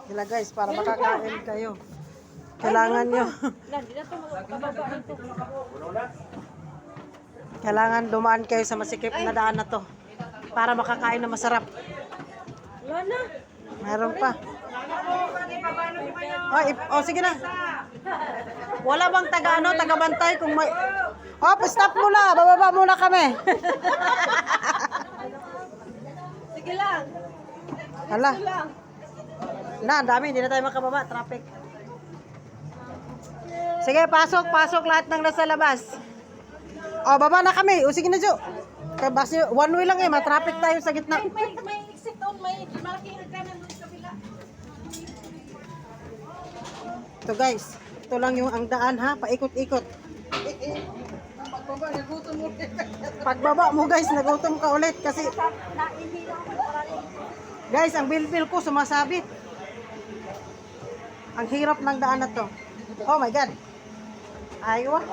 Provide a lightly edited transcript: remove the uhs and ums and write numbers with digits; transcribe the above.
Sila guys, para makakain kayo. Kailangan nyo. Kailangan dumaan kayo sa masikip na daan na to. Para makakain na masarap. Wala na. Meron pa. Oh, sige na. Wala bang taga-bantay kung may... Oh, stop muna. Bababa muna kami. Sige lang. Hala. Na, ang dami. Hindi na tayo makababa. Traffic. Sige, pasok lahat ng nasa labas. Oh, baba na kami. O, sige na, Jo. Kasi one way lang matraffic tayo sa gitna. May exit doon, may malaking hagdanan doon sa kabila. Ito guys, ito lang yung ang daan ha, paikot-ikot. Pagbaba mo guys, nagutom ka ulit kasi guys, ang bilbil ko sumasabit. Ang hirap ng daan na to. Oh my god. Aywa.